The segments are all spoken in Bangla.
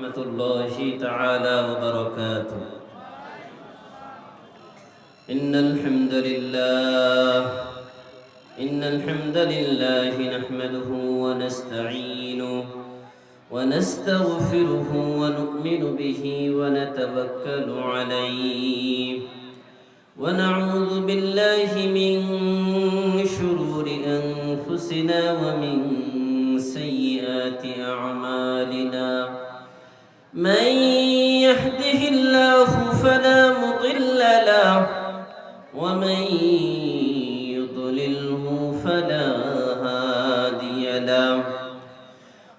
ورحمة الله تعالى وبركاته. إن الحمد لله نحمده ونستعينه ونستغفره ونؤمن به ونتوكل عليه ونعوذ بالله من شرور أنفسنا ومن سيئات أعمالنا. من يهده الله فلا مضل له ومن يضلله فلا هادي له.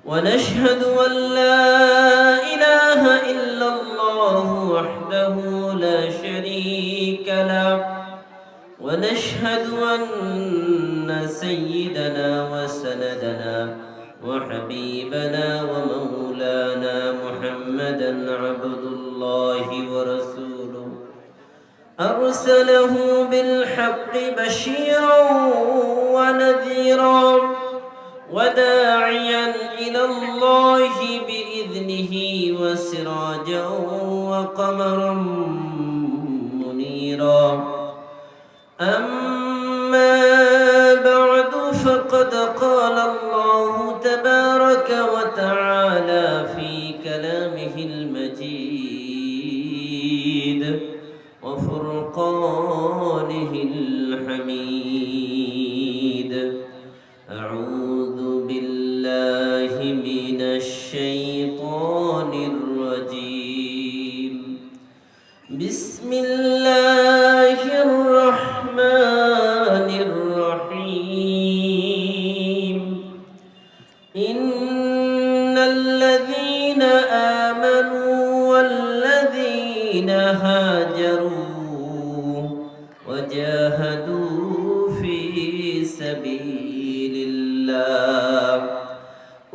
ونشهد أن لا إله إلا الله وحده لا شريك له. ونشهد أن سيدنا وسندنا وحبيبنا ومولانا محمدا عبد الله ورسوله أرسله بالحق بشيرا ونذيرا وداعيا إلى الله بإذنه وسراجا وقمرا منيرا. أما بعد فقد قال الله تبارك وتعالى في كلامه المجيد وفرقانه الحميد. أعوذ بالله من الشيطان الرجيم. بسم الله الرحمن الرحيم. إن الذين آمنوا والذين هاجروا وجاهدوا في سبيل الله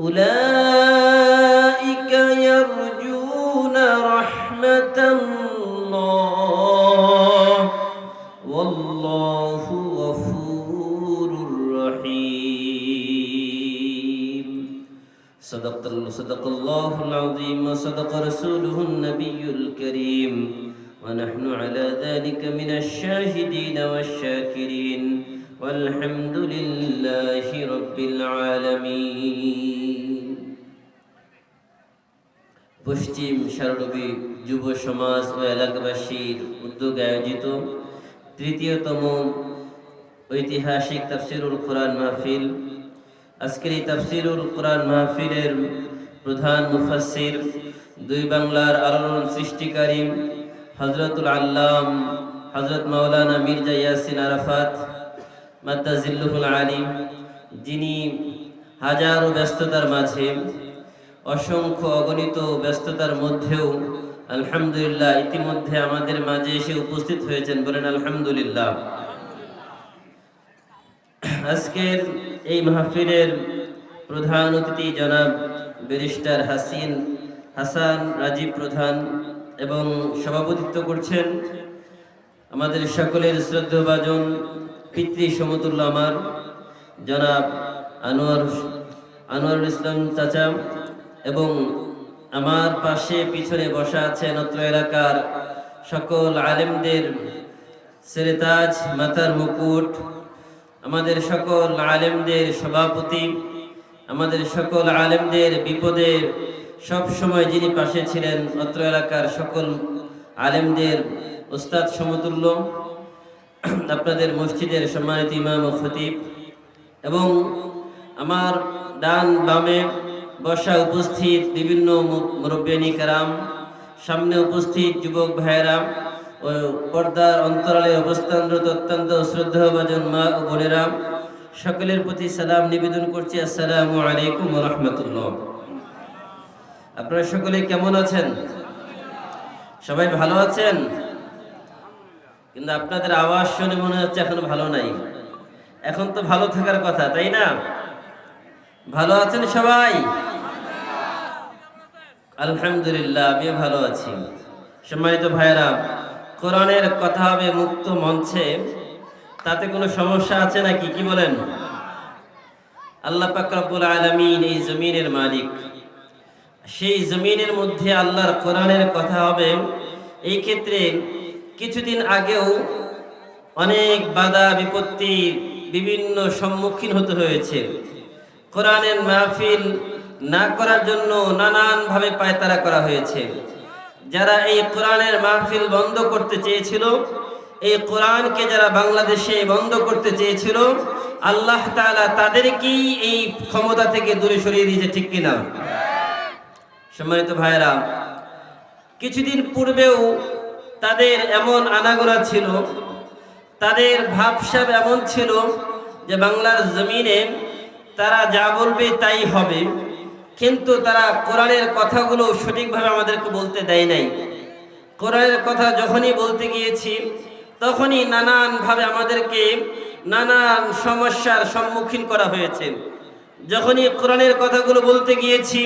أولئك يرجون رحمة الله والله غفور رحيم. صدق الله العظيم وصدق رسوله النبي الكريم ونحن على ذلك من الشاهدين والشاكرين والحمد لله رب العالمين. পশ্চিম সারণবী যুব সমাজ ও এলাকাবাসীর উদ্যোগে আয়োজিত তৃতীয়তম ঐতিহাসিক তাফসিরুল কোরআন মাহফিল। আজকের এই তাফসিরুল কোরআন মাহফিলের প্রধান মুফাসসির দুই বাংলার আলোড়ন সৃষ্টিকারী হযরতুল আল্লাম হযরত মাওলানা মির্জা ইয়াসিন আরাফাত মাদ্দাজিল্লুহুল আলী, যিনি হাজারো ব্যস্ততার মাঝে অসংখ্য অগণিত ব্যস্ততার মধ্যেও আলহামদুলিল্লাহ ইতিমধ্যে আমাদের মাঝে এসে উপস্থিত হয়েছেন। বলেন আলহামদুলিল্লাহ। আজকের এই মাহফিলের প্রধান অতিথি জনাব ব্যারিস্টার হাসান রাজীব প্রধান এবং সভাপতিত্ব করছেন আমাদের সকলের শ্রদ্ধাভাজন পিতৃ সমতুল্য আমার জনাব আনোয়ারুল ইসলাম চাচা, এবং আমার পাশে পিছনে বসা আছেন অত্র এলাকার সকল আলেমদের সেরেতাজ মাথার মুকুট, আমাদের সকল আলেমদের সভাপতি, আমাদের সকল আলেমদের বিপদে সব সময় যিনি পাশে ছিলেন অত্র এলাকার সকল আলেমদের ওস্তাদ সমতুল্য, আপনাদের মসজিদের সম্মানিত ইমাম ও খতিব, এবং আমার ডান বামে বসা উপস্থিত বিভিন্ন মুরব্বিয়ানি কেরাম, সামনে উপস্থিত যুবক ভাইয়েরা ও পর্দার অন্তরালে অবস্থানরত অত্যন্ত শ্রদ্ধাভাজন মা ও বোনেরা, সকলের প্রতি সালাম নিবেদন করছি। আসসালামু আলাইকুম ওয়া রাহমাতুল্লাহ। আপনারা সকলে কেমন আছেন? সবাই ভালো আছেন? কিন্তু আপনাদের আওয়াজ শুনে মনে হচ্ছে এখন ভালো নাই। এখন তো ভালো থাকার কথা, তাই না? ভালো আছেন সবাই? আলহামদুলিল্লাহ, আমিও ভালো আছি। সম্মানিত ভাইয়েরা, কোরআনের কথা হবে মুক্ত মঞ্চে, তাতে কোনো সমস্যা আছে নাকি? কি বলেন? আল্লাহ পাক রব্বুল আলামিন এই জমিনের মালিক, সেই জমিনের মধ্যে আল্লাহর কোরআনের কথা হবে। এই ক্ষেত্রে কিছুদিন আগেও অনেক বাধা বিপত্তি বিভিন্ন সম্মুখীন হতে হয়েছে। কোরআনের মাহফিল না করার জন্য নানানভাবে পায়তারা করা হয়েছে। যারা এই কোরআনের মাহফিল বন্ধ করতে চেয়েছিল, এই কোরআনকে যারা বাংলাদেশে বন্ধ করতে চেয়েছিল, আল্লাহ তাআলা তাদেরকেই এই ক্ষমতা থেকে দূরে সরিয়ে দিয়েছে, ঠিক কিনা? সম্মানিত ভাইরা, কিছুদিন পূর্বেও তাদের এমন আনাগোনা ছিল, তাদের ভাবসাব এমন ছিল যে বাংলার জমিনে তারা যা বলবে তাই হবে, কিন্তু তারা কোরআনের কথাগুলো সঠিকভাবে আমাদেরকে বলতে দেয় নাই। কোরআনের কথা যখনই বলতে গিয়েছি তখনই নানানভাবে আমাদেরকে নানান সমস্যার সম্মুখীন করা হয়েছে। যখনই কোরআনের কথাগুলো বলতে গিয়েছি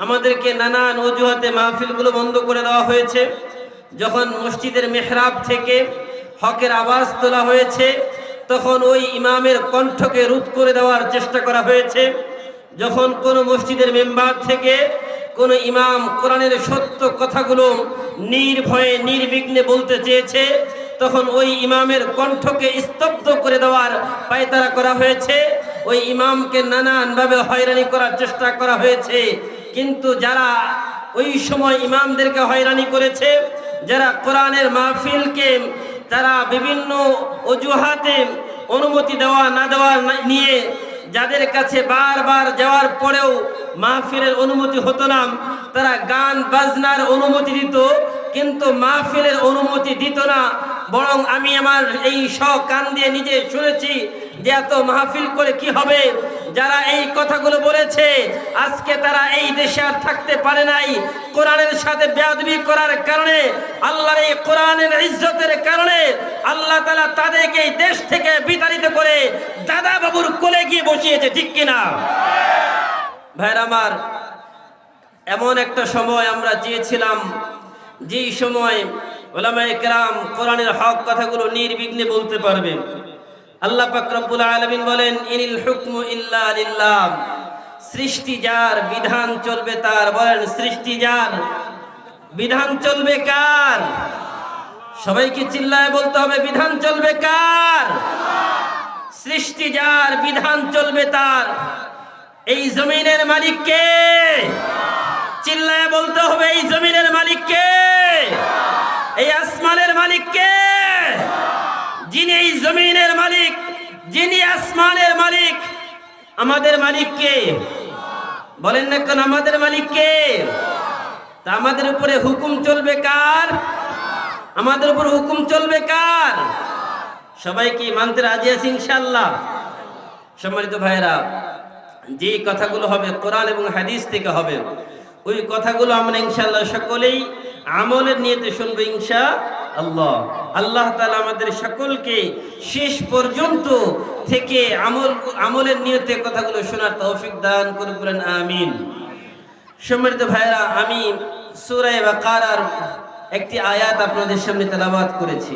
আমাদেরকে নানান অজুহাতে মাহফিলগুলো বন্ধ করে দেওয়া হয়েছে। যখন মসজিদের মেহরাব থেকে হকের আওয়াজ তোলা হয়েছে তখন ওই ইমামের কণ্ঠকে রোধ করে দেওয়ার চেষ্টা করা হয়েছে। যখন কোনো মসজিদের মেম্বার থেকে কোনো ইমাম কোরআনের সত্য কথাগুলো নির্ভয়ে নির্বিঘ্নে বলতে চেয়েছে তখন ওই ইমামের কণ্ঠকে স্তব্ধ করে দেওয়ার পায়তারা করা হয়েছে। ওই ইমামকে নানানভাবে হয়রানি করার চেষ্টা করা হয়েছে। কিন্তু যারা ওই সময় ইমামদেরকে হয়রানি করেছে, যারা কোরআনের মাহফিলকে তারা বিভিন্ন অজুহাতে অনুমতি দেওয়া না দেওয়া নিয়ে যাদের কাছে বারবার যাওয়ার পরেও মাহফিলের অনুমতি হতো না, তারা গান বাজনার অনুমতি দিত কিন্তু মাহফিলের অনুমতি দিত না। বরং আমি আমার এই কান দিয়ে নিজে শুনেছি যে এত মাহফিল করে কি হবে। যারা এই কথাগুলো বলেছে আজকে তারা এই দেশে আর থাকতে পারে নাই। কোরআনের সাথে বেয়াদবি করার কারণে, আল্লাহর এই কোরআনের ইজ্জতের কারণে আল্লাহ তাআলা তাদেরকে এই দেশ থেকে বিতাড়িত করে দাদা বাবুর কোলে গিয়ে বসিয়েছে, ঠিক কিনা? ভাইরা আমার, এমন একটা সময় আমরা চেয়েছিলাম যেই সময় উলামায়ে কেরাম কোরআনের হক কথাগুলো নির্বিঘ্নে বলতে পারবে। আল্লাহ পাক রব্বুল আলামিন বলেন, ইনিল হুকমু ইল্লা লিল্লাহ, সৃষ্টি যার বিধান চলবে তার। বলেন, সৃষ্টি যার বিধান চলবে কার? সবাইকে চিল্লায় বলতে হবে, বিধান চলবে কার? সৃষ্টি যার বিধান চলবে তার। এই জমিনের মালিক কে? চিল্লায় বলতে হবে, এই জমিনের মালিক কে? এই আসমানের মালিক কে? যিনি এই জমিনের মালিক, যিনি আসমানের মালিক, আমাদের মালিক কে? বলেন না কেন, আমাদের মালিক কে? তা আমাদের উপরে হুকুম চলবে কার? আমাদের উপর হুকুম চলবে কার? সবাই কি মানতে রাজি আছে ইনশাআল্লাহ? সম্মানিত ভাইরা, যে কথাগুলো হবে কোরআন এবং হাদিস থেকে হবে, ওই কথাগুলো আমরা ইনশাআল্লাহ সকলেই আমলের নিয়তে শুনবো ইনশাআল্লাহ। আল্লাহ তাআলা আমাদের সকলকে শেষ পর্যন্ত থেকে আমলের নিয়তে কথাগুলো শোনার তৌফিক দান করুন, আমিন। সম্মানিত ভাইরা, আমি সূরা বাকারার একটি আয়াত আপনাদের সামনে তেলাওয়াত করেছি।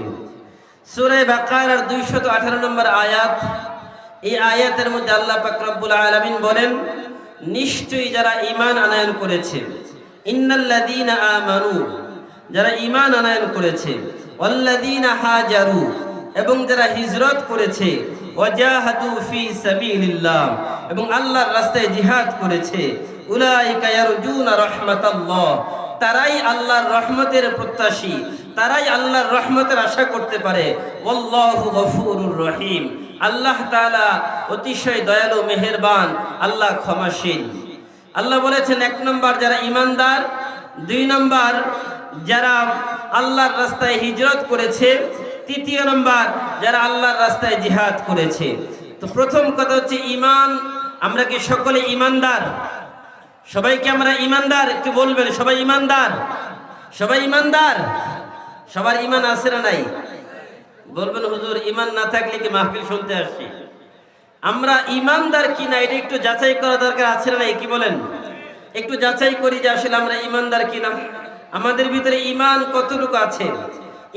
সূরা বাকারার 218 নম্বর আয়াত। এই আয়াতের মধ্যে আল্লাহ পাক রব্বুল আলামিন বলেন, নিশ্চয়ই যারা ঈমান আনয়ন করেছে, ইন্নাল্লাযীনা আমানু, যারা ঈমান আনয়ন করেছে, ওয়াল্লাযীনা হাজারু, এবং যারা হিজরত করেছে, ওয়াজাহাদু ফি সাবিলিল্লাহ, এবং আল্লাহর রাস্তায় জিহাদ করেছে, উলাইকা ইয়ারজুনা রাহমাতাল্লাহ, তারাই আল্লাহর রহমতের প্রত্যাশী, তারাই আল্লাহর রহমতের আশা করতে পারে। আল্লাহু গফুরুর রহিম, আল্লাহ তাআলা অতিশয় দয়ালু মেহেরবান, আল্লাহ ক্ষমাশীল। আল্লাহ বলেছেন, 1 নম্বর যারা ঈমানদার, 2 নম্বর যারা আল্লাহর রাস্তায় হিজরত করেছে, 3 নম্বর যারা আল্লাহর রাস্তায় জিহাদ করেছে। তো প্রথম কথা হচ্ছে ঈমান। আমরা কি সকলে ঈমানদার? সবাইকে আমরা ঈমানদার একটু বলবেন, সবাই ঈমানদার? সবাই ঈমানদার? সবার ঈমান আছে না নাই? বলবেন, হুজুর ঈমান না থাকলে কি মাহফিল শুনতে আসছি? আমরা ঈমানদার কিনা এটা একটু যাচাই করা দরকার আছে না নাই? কি বলেন? একটু যাচাই করি যে আসলে আমরা ঈমানদার কিনা, আমাদের ভিতরে ঈমান কতটুকু আছে।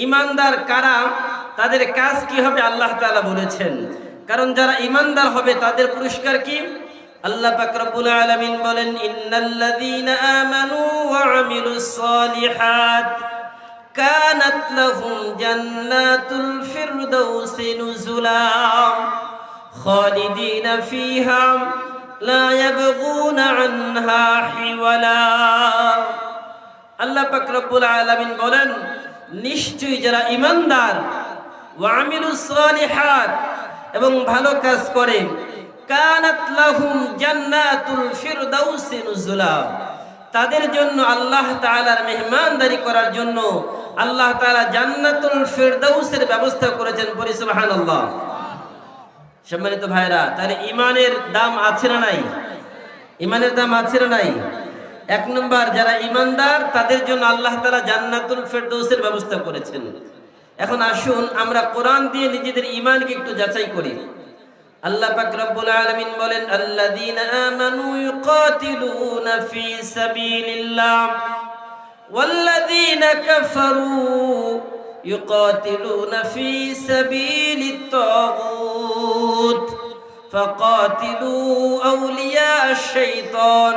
ঈমানদার কারা, তাদের কাজ কি হবে আল্লাহ তাআলা বলেছেন। কারণ যারা ঈমানদার হবে তাদের পুরস্কার কি? আল্লাহ পাক রব্বুল আলামিন বলেন, ইন্নাল্লাযীনা আমানু ওয়া আমিলুস সালিহাত কানাত লাহুম জান্নাতুল ফিরদাউসি নুজুলা খালিদিনা ফিহা লা ইয়াবগুনা আনহা হিওয়ালা। আল্লাহ পাক রব্বুল আলামিন বলেন, নিশ্চয়ই যারা ঈমানদার ওয়া আমিলুস সালিহাত এবং ভালো কাজ করে, কানাত লাহুম জান্নাতুল ফিরদাউসি নুজুলা, তাদের জন্য আল্লাহ তাআলার মেহমানদারি করার জন্য আল্লাহ তাআলা জান্নাতুল ফিরদাউসের ব্যবস্থা করেছেন। পড়ি সুবহানাল্লাহ। সম্মানিত ভাইরা, তাহলে ঈমানের দাম আছে না নাই? ঈমানের দাম আছে না নাই? এক নম্বর, যারা ঈমানদার তাদের জন্য আল্লাহ তাআলা জান্নাতুল ফিরদাউসের ব্যবস্থা করেছেন। এখন আসুন আমরা কোরআন দিয়ে নিজেদের ঈমানকে একটু যাচাই করি। আল্লাহ পাক রব্বুল আলামিন বলেন, আল্লাযীনা আমানু ইউকাতিলুনা ফি সাবিলিল্লাহ ওয়াল্লাযীনা কাফারু ইউকাতিলুনা ফি সাবিলিত তাগুত ফাকাতিলু আউলিয়া আশ-শাইতান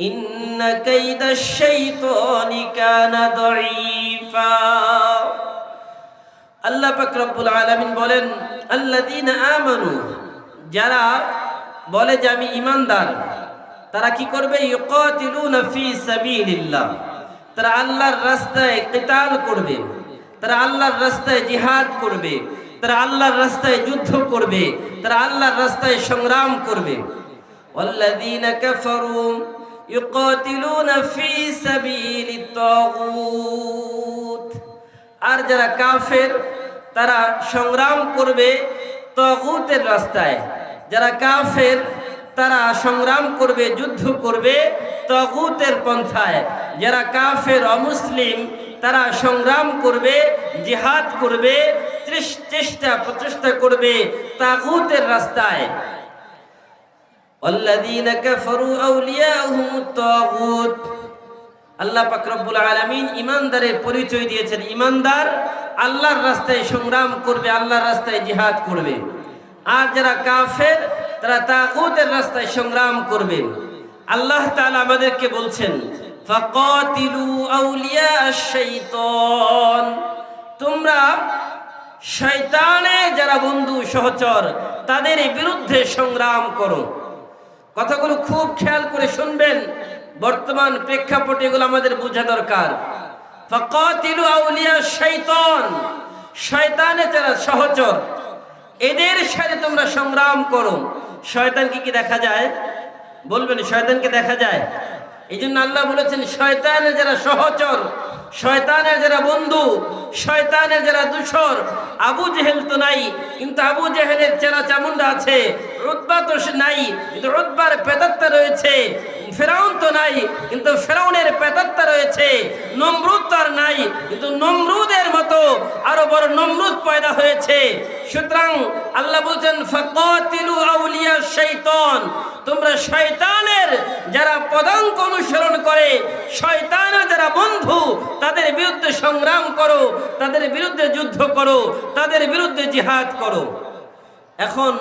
ইন্না কাইদাশ শাইতানি কানা দাঈফা। আল্লাহ পাক রব্বুল আলামিন বলেন, আল্লাযীনা আমানু, যারা বলে যে আমি ঈমানদার, তারা কি করবে? ইউকাতিলুনা ফি সাবিলিল্লাহ, তারা আল্লাহর রাস্তায় কিতাল করবে, তারা আল্লাহর রাস্তায় জিহাদ করবে, তারা আল্লাহর রাস্তায় যুদ্ধ করবে, তারা আল্লাহর রাস্তায় সংগ্রাম করবে। ওয়াল্লাযীনা কাফারু ইউকাতিলুনা ফি সাবিলিত তাগুত, আর যারা কাফের তারা সংগ্রাম করবে তাগুতের রাস্তায়। যারা কাফের তারা সংগ্রাম করবে, যুদ্ধ করবে তাগুতের পন্থায়। যারা কাফের অমুসলিম তারা সংগ্রাম করবে, জিহাদ করবে, প্রচেষ্টা করবে তাগুতের রাস্তায়। ওয়াল্লাযীনা কাফারু আউলিয়াহুমুত তাগুত। আল্লাহ পাক রব্বুল আলামিন ঈমানদারের পরিচয় দিয়েছেন। ঈমানদার আল্লাহর রাস্তায় সংগ্রাম করবে, আল্লাহর রাস্তায় জিহাদ করবে। আর যারা কাফের তারা তাগুতের রাস্তায় সংগ্রাম করবে। আল্লাহ তাআলা আমাদেরকে বলছেন, ফাকাতিলু আউলিয়া আশ-শাইতান, তোমরা শয়তানের যারা বন্ধু সহচর তাদের বিরুদ্ধে সংগ্রাম করো। কথাগুলো খুব খেয়াল করে শুনবেন, বর্তমান প্রেক্ষাপটে এগুলো আমাদের বোঝা দরকার। ফাকাতিলু আউলিয়া শাইতান, শয়তানের যারা সহচর এদের সাথে তোমরা সংগ্রাম করো। শয়তানকে কি দেখা যায়? বলবেন, শয়তানকে দেখা যায়? এই জন্য আল্লাহ বলেছেন, শয়তানের যারা সহচর, শয়তানের যারা বন্ধু, শয়তানের যারা দূষর। আবু জেহেল তো নাই, কিন্তু আবু জেহেলের চেলা চামুন্ডা আছে। উতবা তো নাই, কিন্তু উতবার প্রেতাত্মা রয়েছে। ফেরাউন তো নাই, কিন্তু ফেরাউনের প্রেতাত্মা রয়েছে। নমরুদ তো আর নাই, কিন্তু নমরুদের মতো আরো বড় নমরুদ পয়দা হয়েছে। সুতরাং আল্লাহ বলছেন, ফাকাতিলু আউলিয়া শাইতান, তোমরা শয়তানের যারা পদাঙ্ক অনুসরণ করে, শয়তানের যারা বন্ধু তাদের বিরুদ্ধে সংগ্রাম করো, তাদের বিরুদ্ধে যুদ্ধ করো, তাদের বিরুদ্ধে জিহাদ করো। এখন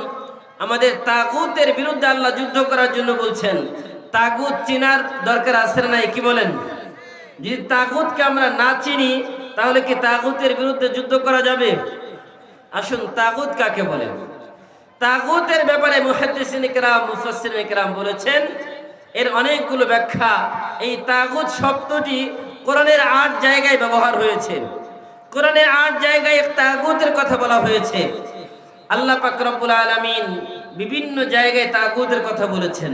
আমাদের তাগুতের বিরুদ্ধে আল্লাহ যুদ্ধ করার জন্য বলছেন। তাগুত চিনার দরকার আছে না নাই? কি বলেন? যদি তাগুতকে আমরা না চিনি তাহলে কি তাগুতের বিরুদ্ধে যুদ্ধ করা যাবে? আসুন, তাগুত কাকে বলে? তাগুতের ব্যাপারে মুহাদ্দিসিন ইকরাম, মুফাসসিরিন ইকরাম বলেছেন, এর অনেকগুলো ব্যাখ্যা। এই তাগুত শব্দটি কোরআনের 8 জায়গায় ব্যবহার হয়েছে। কোরআনের 8 জায়গায় তাগুতের কথা বলা হয়েছে। আল্লাহ পাক রব্বুল আলামিন বিভিন্ন জায়গায় তাগুতের কথা বলেছেন।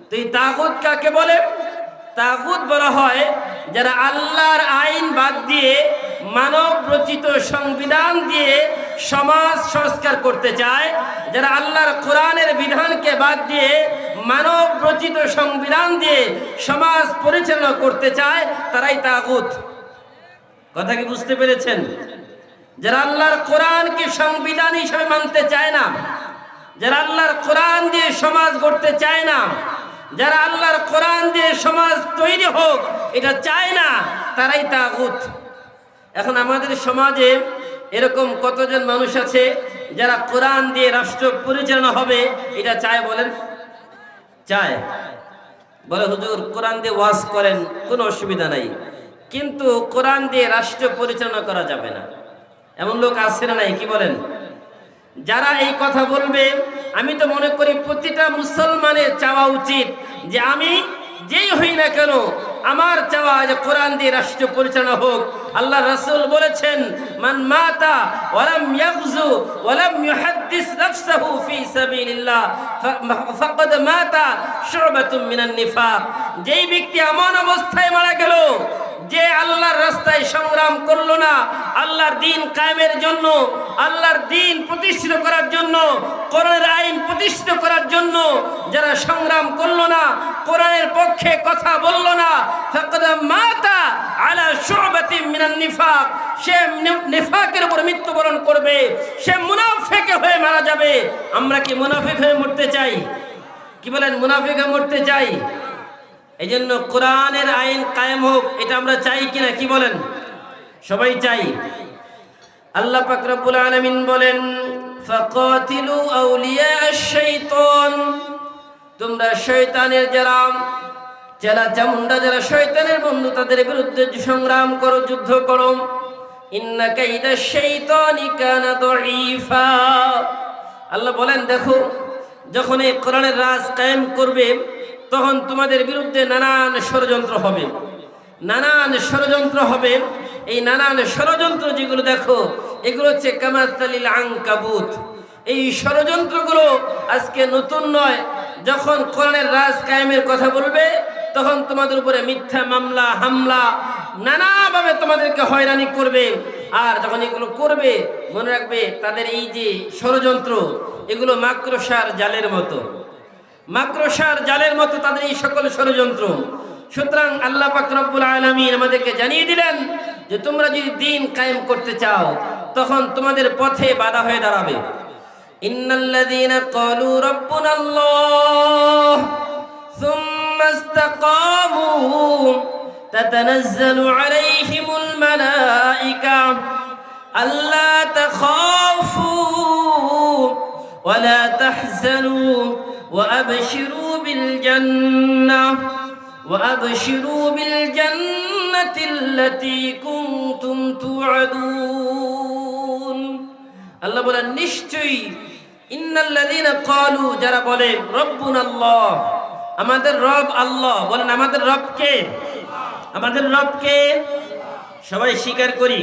তো এই তাগুত কাকে বলে? তাগুত বলা হয় যারা আল্লাহর আইন বাদ দিয়ে, মানব রচিত সংবিধান দিয়ে সমাজ সংস্কার করতে চায়, যারা আল্লাহর কোরআনের বিধানকে বাদ দিয়ে মানব রচিত সংবিধান দিয়ে সমাজ পরিচালনা করতে চায়, তারাই তাগুত। কথা কি বুঝতে পেরেছেন? যারা আল্লাহর কোরআনকে সংবিধান হিসেবে মানতে চায় না, যারা আল্লাহর কোরআন দিয়ে সমাজ গড়তে চায় না, যারা আল্লাহর কোরআন দিয়ে সমাজ তৈরি হোক এটা চায় না, তারাই তাগুত। এখন আমাদের সমাজে এরকম কতজন মানুষ আছে যারা কোরআন দিয়ে রাষ্ট্র পরিচালনা হবে এটা চায়? বলেন, চায়, বলে হুজুর কোরআন দিয়ে ওয়াজ করেন, কোনো অসুবিধা নাই, কিন্তু কোরআন দিয়ে রাষ্ট্র পরিচালনা করা যাবে না। এমন লোক আছে না নাই, কি বলেন? যারা এই কথা বলবে, আমি তো মনে করি প্রতিটা মুসলমানের চাওয়া উচিত যে আমি যেই হই না কেন, আমার চাওয়া যে কোরআন দিয়ে রাষ্ট্র পরিচালনা হোক। আল্লাহ রাসূল বলেছেন, মান মাতা ওয়ালাম ইয়াগজু ওয়ালাম ইউহাদ্দিস নাফসাহু ফি সাবিলিল্লাহ ফাকাদ মাতা শুবাতুম মিনান নিফাক। যেই ব্যক্তি এমন অবস্থায় মারা গেল যে আল্লাহর রাস্তায় সংগ্রাম করলো না, আল্লাহর দ্বীন কায়েমের জন্য, আল্লাহর দ্বীন প্রতিষ্ঠিত করার জন্য, কোরআনের আইন প্রতিষ্ঠিত করার জন্য যারা সংগ্রাম করলো না, কোরআনের পক্ষে কথা বললো না, ফাকাদ মাতা আলা শুবাতিন মিনান নিফাক, সে নিফাকের উপর মৃত্যুবরণ করবে, সে মুনাফিক হয়ে মারা যাবে। আমরা কি মুনাফিক হয়ে মরতে চাই? কি বলেন, মুনাফিক হয়ে মরতে চাই? এই জন্য কোরআনের আইন কায়েম হোক, এটা আমরা চাই কিনা, কি বলেন? সবাই চাই। আল্লাহ পাক রব্বুল আলামিন বলেন, ফাকাতিলু আউলিয়া আশ-শাইতান, তোমরা শয়তানের যারা চেলা চামুন্ডা, যারা শয়তানের বন্ধু, তাদের বিরুদ্ধে সংগ্রাম করো, যুদ্ধ করো। ইন্না কাইদা শাইতানি কানা দাঈফা। আল্লাহ বলেন, দেখো যখন এই কোরআনের রাজ কায়েম করবে, তখন তোমাদের বিরুদ্ধে নানান ষড়যন্ত্র হবে, নানান ষড়যন্ত্র হবে। এই নানান ষড়যন্ত্র যেগুলো দেখো, এগুলো হচ্ছে কামাতালিল আনকাবুত। এই ষড়যন্ত্রগুলো আজকে নতুন নয়। যখন কোরআনের রাজ কায়েমের কথা বলবে, তখন তোমাদের উপরে মিথ্যা মামলা, হামলা, নানাভাবে তোমাদেরকে হয়রানি করবে। আর যখন এগুলো করবে, মনে রাখবে তাদের এই যে ষড়যন্ত্র, এগুলো মাকড়সার জালের মতো, মাকড়সার জালের মতো তাদের এই সকল ষড়যন্ত্র। সুতরাং আল্লাহ পাক রব্বুল আলামিন আমাদেরকে জানিয়ে দিলেন যে তোমরা যদি দ্বীন কায়েম করতে চাও, তখন তোমাদের পথে বাধা হয়ে দাঁড়াবে। ইন্নাল্লাযীনা ক্বালু রাব্বুনাল্লাহ সুম্মা ইসতাকামু তাতানাজ্জালু আলাইহিমুল মালায়েকা আল্লা তাখাফু ওয়া লা তাহজানু وأبشروا بالجنة التي كنتم توعدون। আল্লাহ বলেন, নিশ্চয়ই ইন্নাল্লাযীনা ক্বালু, যারা বলে রব্বুনাল্লাহ, আমাদের রব আল্লাহ। বলেন, আমাদের রব কে? আমাদের রব কে? সবাই স্বীকার করি।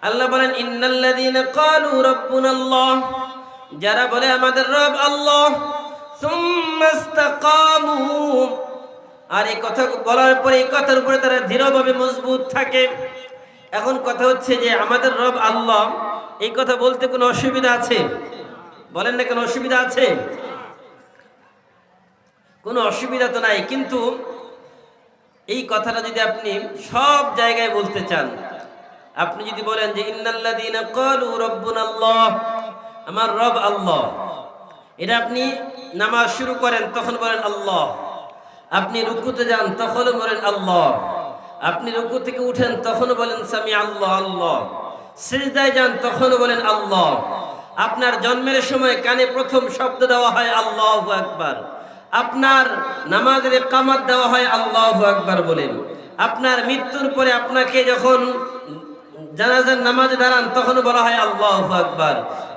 আল্লাহ বলেন, ইন্নাল্লাযীনা ক্বালু রব্বুনাল্লাহ, যারা বলে আমাদের রব আল্লাহ, সুম্মা ইসতাকামু, আর এই কথা বলার পরে এই কথার উপরে তারা দৃঢ়ভাবে মজবুত থাকে। এখন কথা হচ্ছে যে আমাদের রব আল্লাহ, এই কথা বলতে কোনো অসুবিধা আছে? বলেন না, কোনো অসুবিধা আছে? কোনো অসুবিধা তো নাই। কিন্তু এই কথাটা যদি আপনি সব জায়গায় বলতে চান, আপনি যদি বলেন যে ইন্নাল্লাযীনা ক্বালু রাব্বুনাল্লাহ, আমার রব আল্লাহ, এটা আপনি নামাজ শুরু করেন তখন বলেন আল্লাহ, আপনি রুকুতে যান তখন বলেন আল্লাহ, আপনি রুকু থেকে উঠেন তখন বলেন সামি আল্লাহ আল্লাহ, সিজদায় যান তখন বলেন আল্লাহ, আপনার জন্মের সময় কানে প্রথম শব্দ দেওয়া হয় আল্লাহু আকবার, আপনার নামাজের ইকামত দেওয়া হয় আল্লাহু আকবার বলেন, আপনার মৃত্যুর পরে আপনাকে যখন জানাজার নামাজে দাঁড়ান তখন বলা হয় আল্লাহু আকবার,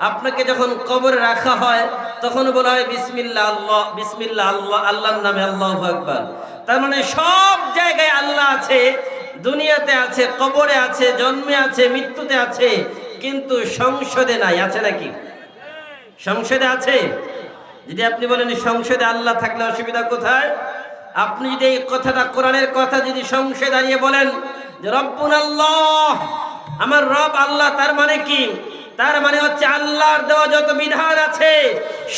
আপনাকে যখন কবরে রাখা হয় তখন বলা হয় বিসমিল্লাহ আল্লাহ, বিসমিল্লাহ আল্লাহ, আল্লাহর নামে আল্লাহু আকবার। তার মানে সব জায়গায় আল্লাহ আছে, দুনিয়াতে আছে, কবরে আছে, জন্মে আছে, মৃত্যুতে আছে, কিন্তু সংসদে নাই। আছে নাকি? সংসদে আছে? যদি আপনি বলেন সংসদে আল্লাহ থাকলে অসুবিধা কোথায়? আপনি যদি এই কথাটা, কোরআনের কথা যদি সংসদে দাঁড়িয়ে বলেন যে রব্বুনাল্লাহ, আমার রব আল্লাহ, তার মানে কি? তার মানে হচ্ছে আল্লাহর দেওয়া যত বিধান আছে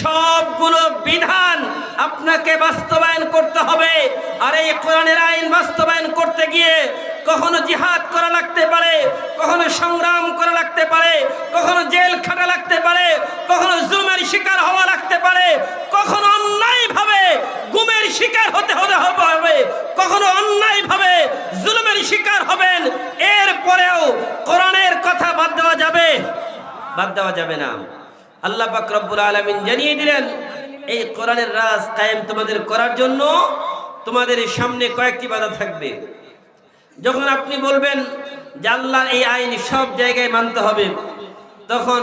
সবগুলো বিধান আপনাকে বাস্তবায়ন করতে হবে। আর এই কোরআনের আইন বাস্তবায়ন করতে গিয়ে কখনো জিহাদ করা লাগতে পারে, কখনো সংগ্রাম করা লাগতে পারে, কখনো জেল খাটা লাগতে পারে, কখনো জুলুমের শিকার হওয়া লাগতে পারে, কখনো অন্যায়ভাবে গুমের শিকার হতে হবে, কখনো অন্যায়ভাবে জুলুমের শিকার হবেন। এরপরেও কোরআনের কথা বাদ দেওয়া যাবে? বাদ দেওয়া যাবে না। আল্লাহ পাক রব্বুল আলামিন জানিয়ে দিলেন এই কোরআনের রাজ কায়েম তোমাদের করার জন্য তোমাদের সামনে কয়েকটি বাধা থাকবে। যখন আপনি বলবেন যে আল্লাহর এই আইন সব জায়গায় মানতে হবে, তখন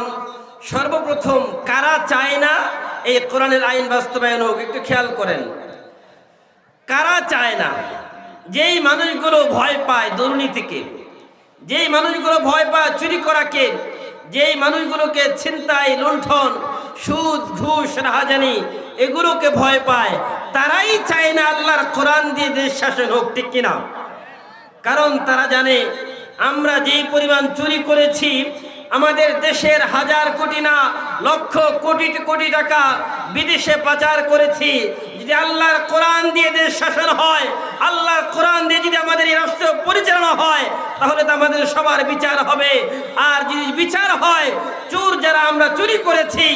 সর্বপ্রথম কারা চায় না এই কোরআনের আইন বাস্তবায়ন হোক? একটু খেয়াল করেন, কারা চায় না? যেই মানুষগুলো ভয় পায় দুর্নীতিকে, যেই মানুষগুলো ভয় পায় চুরি করাকে, যেই মানুষগুলোকে ছিনতাই, লুণ্ঠন, সুদ, ঘুষ, রাহাজানি এগুলোকে ভয় পায়, তারাই চায় না আল্লাহর কোরআন দিয়ে দেশ শাসন হোক, ঠিক কিনা? কারণ তারা জানে আমরা যেই পরিমাণ চুরি করেছি, আমাদের দেশের হাজার কোটি না লক্ষ কোটি কোটি টাকা বিদেশে পাচার করেছি। যদি আল্লাহর কোরআন দিয়ে দেশ শাসন হয়, আল্লাহর কোরআন দিয়ে যদি আমাদের এই রাষ্ট্র পরিচালনা হয়, তাহলে তো আমাদের সবার বিচার হবে। আর যদি বিচার হয়, চোর যারা আমরা চুরি করেছি,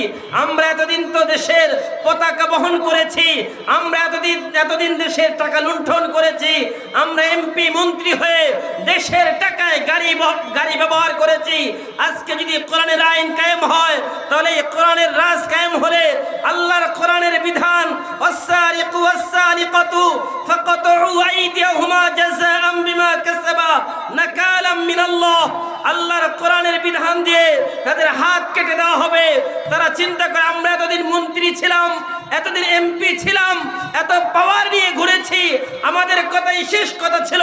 আমরা এতদিন তো দেশের পতাকা বহন করেছি, আমরা এতদিন দেশের টাকা লুণ্ঠন করেছি, আমরা এমপি মন্ত্রী হয়ে দেশের টাকায় গাড়ি ব্যবহার করেছি। আজকে যদি কোরআনের আইন কায়েম হয়, তাহলে এই কোরআনের রাজ কায়েম হলে আল্লাহর কোরআনের বিধান ওয়াস-সারিকু ওয়াস-সারিকাতু ফাকাতউ আইদিয়াহুমা জাযাআম বিমা কাসাবা নাকালাম মিনাল্লাহ। আল্লাহর কোরআনের বিধান দিয়ে তাদের হাত কেটে দেওয়া হবে। তারা চিন্তা করে আমরা এতদিন মন্ত্রী ছিলাম, এতদিন এমপি ছিলাম, এত পাওয়ার নিয়ে ঘুরেছি, আমাদের কথাই শেষ কথা ছিল।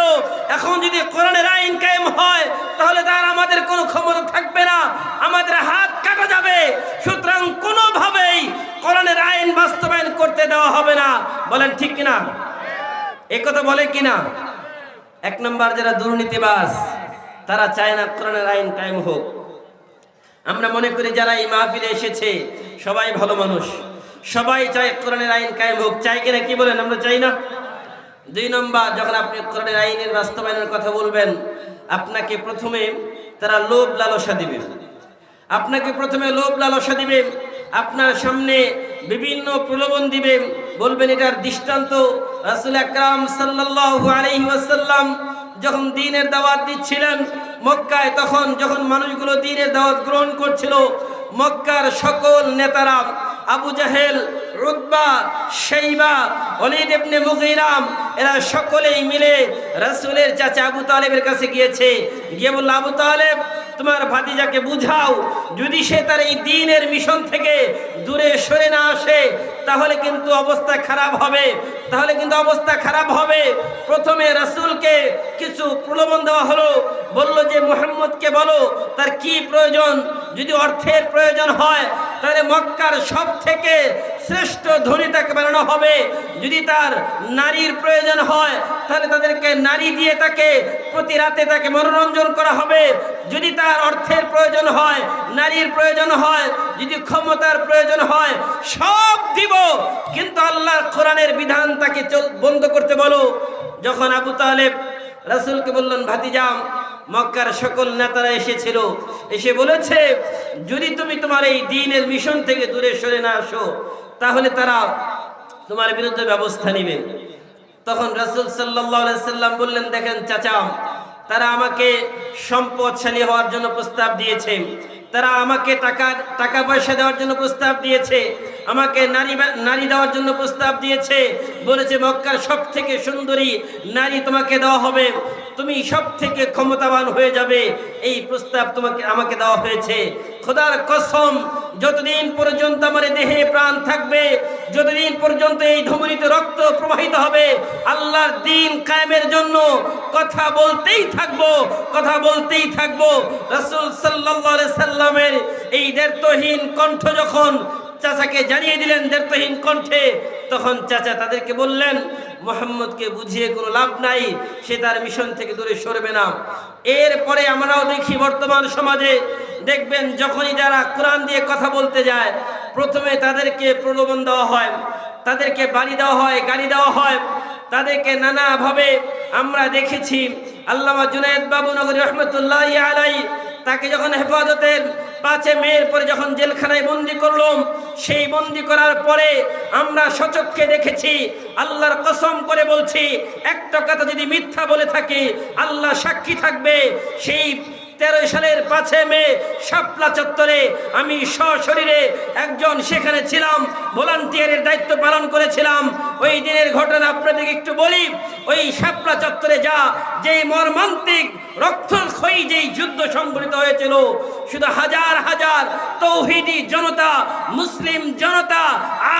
এখন যদি কোরআনের আইন কায়েম হয়, তাহলে তার আমাদের কোনো ক্ষমতা থাকবে না, আমাদের হাত কাটা যাবে। সুতরাং কোনোভাবেই কোরআনের আইন বাস্তবায়ন করতে দেওয়া হবে না। বলেন ঠিক কিনা? এই কথা বলে কিনা? এক নম্বর যারা দুর্নীতিবাজ, তারা চায় না কোরআনের আইন কায়েম হোক। আমরা মনে করি যারা এই মাহফিলে এসেছে সবাই ভালো মানুষ, সবাই চায় কোরআনের আইন কায়েম হোক। চাই কিনা? কি বলেন? আমরা চাই না। দুই নম্বর, যখন আপনি কোরআনের আইনের বাস্তবায়নের কথা বলবেন, আপনাকে প্রথমে তারা লোভ লালসা দিবে, আপনাকে প্রথমে লোভ লালসা দিবে, আপনার সামনে বিভিন্ন প্রলোভন দিবে, বলবেন এটার দৃষ্টান্ত রাসূল আকরাম সাল্লাল্লাহু আলাইহি ওয়াসাল্লাম যখন দ্বীনের দাওয়াত দিচ্ছিলেন মক্কায়, তখন যখন মানুষগুলো দ্বীনের দাওয়াত গ্রহণ করছিল, মক্কার সকল নেতারা আবু জাহেল, উতবা, শাইবা, ওয়ালিদ ইবনে মুগীরা এরা সকলেই মিলে রাসূলের চাচা আবু তালেবের কাছে গিয়েছে। গিয়ে বলল, আবু তালেব তোমার ভাতিজাকে বুঝাও, যদি সে তার এই দ্বীনের মিশন থেকে দূরে সরে না আসে, তাহলে কিন্তু অবস্থা খারাপ হবে, তাহলে কিন্তু অবস্থা খারাপ হবে। প্রথমে রাসূলকে কিছু প্রলোভন দেওয়া হলো, বলল যে মুহাম্মদকে বলো তার কি প্রয়োজন, যদি অর্থের প্রয়োজন হয় তাহলে মক্কার সব থেকে শ্রেষ্ঠ ধনী তাকে বানানো হবে, যদি তার নারীর প্রয়োজন হয় তাহলে তাদেরকে নারী দিয়ে তাকে প্রতি রাতে তাকে মনোরঞ্জন করা হবে, যদি তার অর্থের প্রয়োজন হয়, নারীর প্রয়োজন হয়, যদি ক্ষমতার প্রয়োজন হয়, সব দিব, কিন্তু আল্লাহর কোরআনের বিধান তাকে বন্ধ করতে বলো। যখন আবু তালেব রাসূলকে বললেন, ভাতিজা মক্কার সকল নেতারা এসেছিল, এসে বলেছে যদি তুমি তোমার এই দ্বীনের মিশন থেকে দূরে সরে না আসো, তাহলে তারা তোমার বিরুদ্ধে ব্যবস্থা নেবে। তখন রাসূল সাল্লাল্লাহু আলাইহি সাল্লাম বললেন, দেখেন চাচা, তারা আমাকে সম্পদশালী হওয়ার জন্য প্রস্তাব দিয়েছে, তারা আমাকে টাকা পয়সা দেওয়ার জন্য প্রস্তাব দিয়েছে, আমাকে নারী দেওয়ার জন্য প্রস্তাব দিয়েছে, বলেছে মক্কার সব থেকে সুন্দরী নারী তোমাকে দেওয়া হবে, তুমি সব থেকে ক্ষমতাবান হয়ে যাবে, এই প্রস্তাব আমাকে দেওয়া হয়েছে। খোদার কসম, যতদিন পর্যন্ত আমার দেহে প্রাণ থাকবে, যতদিন পর্যন্ত এই ধমনীতে রক্ত প্রবাহিত হবে, আল্লাহর দ্বীন কায়েমের জন্য কথা বলতেই থাকবো, কথা বলতেই থাকবো। রাসূল সাল্লাল্লাহু আলাইহি সাল্লামের এই দ্ব্যর্থহীন কণ্ঠ যখন চাচাকে জানিয়ে দিলেন দ্ব্যর্থহীন কণ্ঠে, তখন চাচা তাদেরকে বললেন, মুহাম্মদকে বুঝিয়ে কোনো লাভ নাই, সে তার মিশন থেকে দূরে সরবে না। এরপরে আমরাও দেখি বর্তমান সমাজে, দেখবেন যখনই যারা কোরআন দিয়ে কথা বলতে যায়, প্রথমে তাদেরকে প্রলোভন দেওয়া হয়, তাদেরকে বাড়ি দেওয়া হয়, গাড়ি দেওয়া হয়, তাদেরকে নানাভাবে আমরা দেখেছি। আল্লামা জুনায়েদ বাবুনগরী রহমতুল্লাহি আলাইহি তাকে যখন হেফাজতের 5 মের পরে যখন জেলখানায় বন্দি করলাম, সেই বন্দি করার পরে আমরা সচক্ষে দেখেছি, আল্লাহর কসম করে বলছি, একটা কথা যদি মিথ্যা বলে থাকি আল্লাহ সাক্ষী থাকবে, সেই 13 সালের 5 মে শাপলা চত্বরে আমি সশরীরে একজন সেখানে ছিলাম, ভলান্টিয়ারের দায়িত্ব পালন করেছিলাম। ওই দিনের ঘটনা আপনাদেরকে একটু বলি। ওই শাপলা চত্বরে যেই মর্মান্তিক রক্তক্ষয়ী যেই যুদ্ধ সংঘটিত হয়েছিল, শুধু হাজার হাজার তৌহিদি জনতা, মুসলিম জনতা,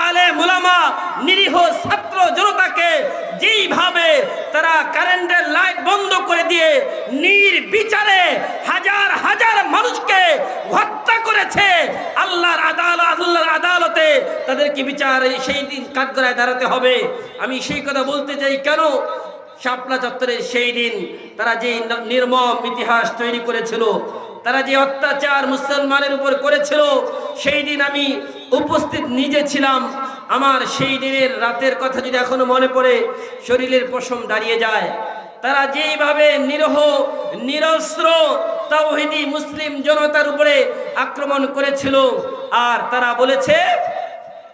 আলেম উলামা, নিরীহ ছাত্র জনতাকে যেইভাবে তারা কারেন্টের লাইট বন্ধ করে দিয়ে নির্বিচারে হাজার হাজার মানুষকে হত্যা করেছে, আল্লাহর আদালতে তাদেরকে বিচার সেই দিন কাঠগড়ায় দাঁড়াতে হবে। আমি সেই কথা বলতে চাই, কেন শাপলা চত্বরের সেই দিন তারা যে নির্মম ইতিহাস তৈরি করেছিল, তারা যে অত্যাচার মুসলমানের উপর করেছিল, সেই দিন আমি উপস্থিত নিজে ছিলাম। আমার সেই দিনের রাতের কথা যদি এখনো মনে পড়ে, শরীরের পশম দাঁড়িয়ে যায়। তারা যেইভাবে নিরহ নিরস্ত্র তাওহীদি মুসলিম জনতার উপরে আক্রমণ করেছিল, আর তারা বলেছে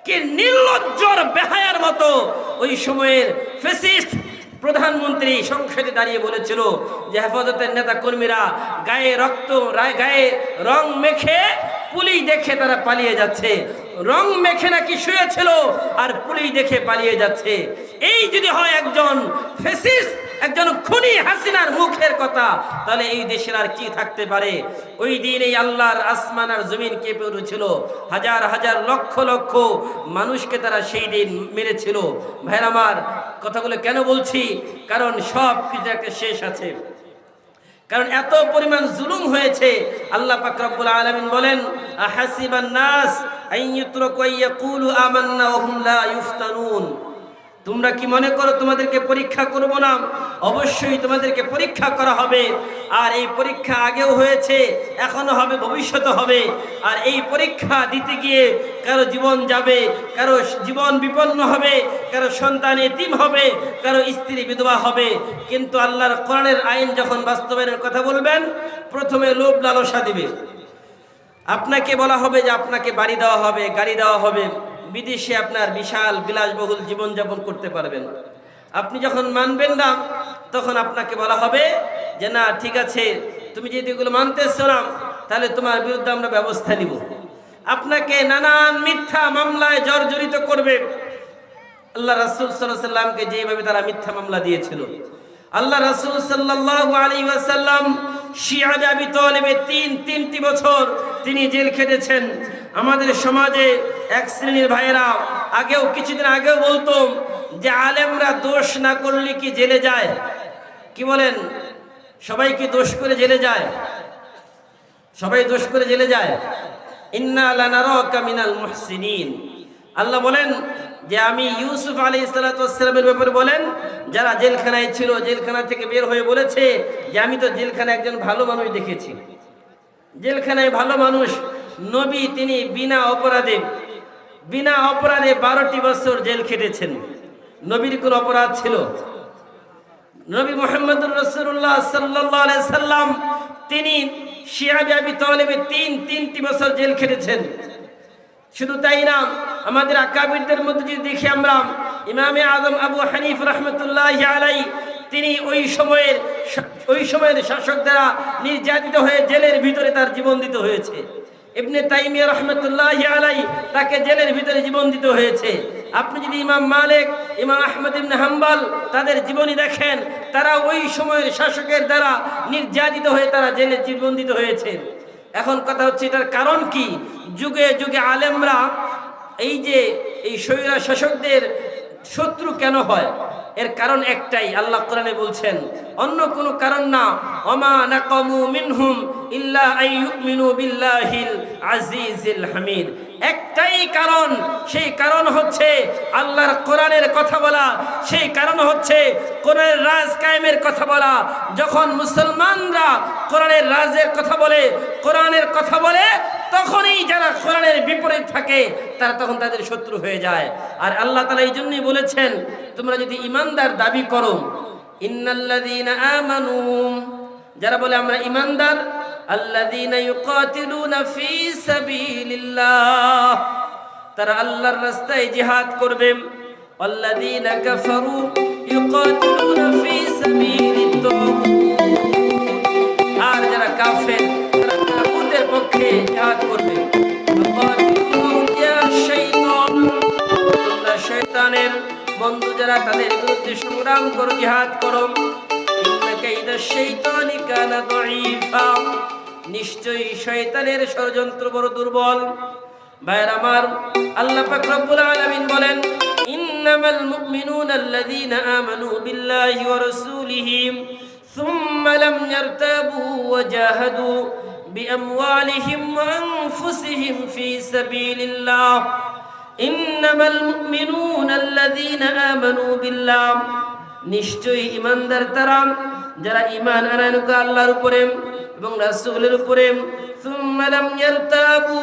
কি নির্লজ্জর বেহায়ার মতো ওই সময়ের ফ্যাসিস্ট প্রধানমন্ত্রী সংসদে দাঁড়িয়ে বলেছিল যে হেফাজতের নেতা কর্মীরা গায়ে গায়ে রং মেখে পুলিশ দেখে তারা পালিয়ে যাচ্ছে। রং মেখে নাকি শুয়েছিল আর পুলিশ দেখে পালিয়ে যাচ্ছে। এই যদি হয় একজন ফ্যাসিস্ট, একজন খুনি হাসিনার মুখের কথা, তাহলে এই দেশের আর কি থাকতে পারে? ওই দিন এই আল্লাহর আসমান আর জমিন কেঁপে উঠেছিল। হাজার হাজার লক্ষ লক্ষ মানুষকে তারা সেই দিন মেরেছিল। ভাইরা আমার, কথাগুলো কেন বলছি? কারণ সব কিছু একটা শেষ আছে। কারণ এত পরিমাণ জুলুম হয়েছে। আল্লাহ পাক রব্বুল আলামিন বলেন, আহাসিবান নাস আইয়ুতরাকু আইয়াকুলু আমান্না ওয়া হুম লা ইফতানুন। তোমরা কি মনে করো তোমাদেরকে পরীক্ষা করব না? অবশ্যই তোমাদেরকে পরীক্ষা করা হবে। আর এই পরীক্ষা আগেও হয়েছে, এখনো হবে, ভবিষ্যতে হবে। আর এই পরীক্ষা দিতে গিয়ে কারো জীবন যাবে, কারো জীবন বিপন্ন হবে, কারো সন্তান এতিম হবে, কারো স্ত্রী বিধবা হবে। কিন্তু আল্লাহর কোরআনের আইন যখন বাস্তবায়নের কথা বলবেন, প্রথমে লোভ লালসা দিবে। আপনাকে বলা হবে যে আপনাকে বাড়ি দেওয়া হবে, গাড়ি দেওয়া হবে, বিদেশে আপনার বিশাল বিলাসবহুল জীবনযাপন করতে পারবেন। আপনি যখন মানবেন না, তখন আপনাকে বলা হবে যে না, ঠিক আছে, তুমি যদি এগুলো মানতেছো না, তাহলে তোমার বিরুদ্ধে আমরা ব্যবস্থা নিব। আপনাকে নানান মিথ্যা মামলায় জর্জরিত করবে। আল্লাহ রাসূল সাল্লাল্লাহু আলাইহি ওয়াসাল্লামকে যেভাবে তারা মিথ্যা মামলা দিয়েছিল, আল্লাহ রাসূল সাল্লাল্লাহু আলাইহি ওয়াসাল্লাম শিয়া আবি তালেবের তিনটি বছর তিনি জেল খেটেছেন। আমাদের সমাজে এক শ্রেণীর ভাইয়েরা কিছুদিন আগেও বলতো যে আলেমরা দোষ না করলে কি জেলে যায়? কি বলেন? সবাই কি দোষ করে জেলে যায়? সবাই দোষ করে জেলে যায়? ইন্না লানারাকা মিনাল মুহসিনিন। আল্লাহ বলেন যে আমি ইউসুফ আলাইহিস সালাতু ওয়াস সালামের ব্যাপারে বলেন, যারা জেলখানায় ছিল, জেলখানা থেকে বের হয়ে বলেছে যে আমি তো জেলখানায় একজন ভালো মানুষ দেখেছি। জেলখানায় ভালো মানুষ নবী, তিনি বিনা অপরাধে 12টি বছর জেল খেটেছেন। নবীর কোন অপরাধ ছিল? নবী মুহাম্মদুর রাসূলুল্লাহ সাল্লাল্লাহু আলাইহি সাল্লাম তিনি শিয়া আবি তালেবের তিনটি বছর জেল খেটেছেন। শুধু তাই না, আমাদের আকাবিরদের মধ্যে যদি দেখি আমরা, ইমামে আজম আবু হানিফা রাহমাতুল্লাহি আলাইহি, তিনি ওই সময়ের শাসক দ্বারা নির্যাতিত হয়ে জেলের ভিতরে তার জীবন দিতে হয়েছে। ইবনে তাইমিয়া রাহমাতুল্লাহি আলাইহি, তাকে জেলের ভিতরে জীবন দিতে হয়েছে। আপনি যদি ইমাম মালিক, ইমাম আহমদ ইবনে হাম্বল তাদের জীবনী দেখেন, তারা ওই সময়ের শাসকের দ্বারা নির্যাতিত হয়ে তারা জেলে জীবন দিতে হয়েছে। এখন কথা হচ্ছে, এটার কারণ কি? যুগে যুগে আলেমরা এই স্বৈরা শাসকদের শত্রু কেন হয়? এর কারণ একটাই, আল্লাহ কোরআনে বলছেন, অন্য কোনো কারণ না। ওমা নাকামু মিনহুম ইল্লা আইয়ুমিনু বিল্লাহিল আজিজিল হামিদ। একটাই কারণ, সেই কারণ হচ্ছে আল্লাহর কোরআনের কথা বলা, সেই কারণ হচ্ছে কোরআনের রাজ কায়েমের কথা বলা। যখন মুসলমানরা কোরআনের রাজের কথা বলে, কোরআনের কথা বলে, তখনই যারা কোরআনের বিপরীত থাকে তারা তখন তাদের শত্রু হয়ে যায়। আর আল্লাহ তাআলা এই জন্যই বলেছেন, তোমরা যদি ঈমানদার দাবি করো, ইন্নাল্লাযীনা আমানু, যারা বলে আমরা ঈমানদার, আল্লাযীনা ইউকাতিলুনা ফী সাবিলিল্লাহ, তারা আল্লাহর রাস্তায় জিহাদ করবে। ওয়াল্লাযীনা কাফারু ইউকাতিলুনা ফী সাবিলিত তাগুত, আর যারা কাফের যারা তাদের বিরুদ্ধে সংগ্রাম করো, জিহাদ করো। ইন্না কাইদা শাইতানি কানা দাঈফা, নিশ্চয়ই শয়তানের ষড়যন্ত্র বড় দুর্বল। ভাইয়ের আমার, আল্লাহ পাক রব্বুল আলামিন বলেন, ইন্নামাল মুমিনুনা আল্লাযীনা আমানু বিল্লাহি ওয়া রাসূলিহি সুম্মা লাম ইয়ারতাবু ওয়া জাহাদু বিআমওয়ালিহিম ওয়া আনফুসিহিম ফী সাবিলিল্লাহ। ইন্নামাল মুমিনুনা আল্লাযীনা আমানু বিল্লাহ, নিশ্চয়ই ঈমানদার তারা যারা ঈমান আনয়ন করে আল্লাহর উপরে এবং রাসূলের উপরে। সুম্মা লাম ইয়ারতাবু,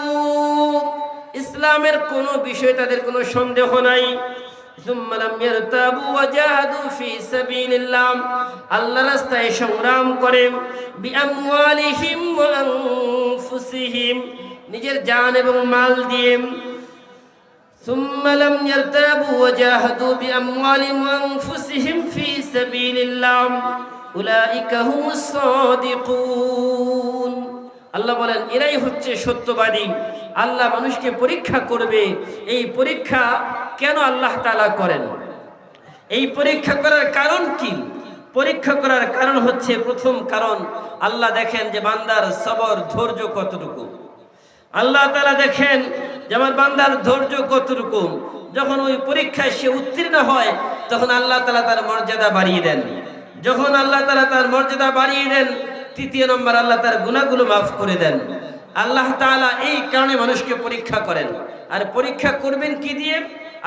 ইসলামের কোন বিষয়ে তাদের কোনো সন্দেহ নাই। সুম্মা লাম ইয়ারতাবু ওয়া জাহাদু ফী সাবিলিল্লাহ, আল্লাহর রাস্তায় সংগ্রাম করে। বিআমওয়ালিহিম ওয়া আনফুসিহিম, নিজের জান এবং মাল দিয়ে। সুম্মা লাম ইয়ারতাবু ওয়া জাহাদু বিআমওয়ালিহিম ওয়া আনফুসিহিম ফী সাবিলিল্লাহ উলাইকা হুমুস সাদিকুন। আল্লাহ বলেন, এরাই হচ্ছে সত্যবাদী। আল্লাহ মানুষকে পরীক্ষা করবে। এই পরীক্ষা কেন আল্লাহ তাআলা করেন? এই পরীক্ষা করার কারণ কি? পরীক্ষা করার কারণ হচ্ছে, প্রথম কারণ, আল্লাহ দেখেন যে বান্দার সবর, ধৈর্য কতটুকু। আল্লাহ তাআলা দেখেন যে আমার বান্দার ধৈর্য কতটুকু। যখন ওই পরীক্ষায় সে উত্তীর্ণ হয়, তখন আল্লাহ তাআলা তার মর্যাদা বাড়িয়ে দেন। যখন আল্লাহ তাআলা তার মর্যাদা বাড়িয়ে দেন, তৃতীয় নম্বর, আল্লাহ তার গুনাহগুলো মাফ করে দেন। আল্লাহ তাআলা এই কারণে মানুষকে পরীক্ষা করেন। আর পরীক্ষা করবেন কি দিয়ে?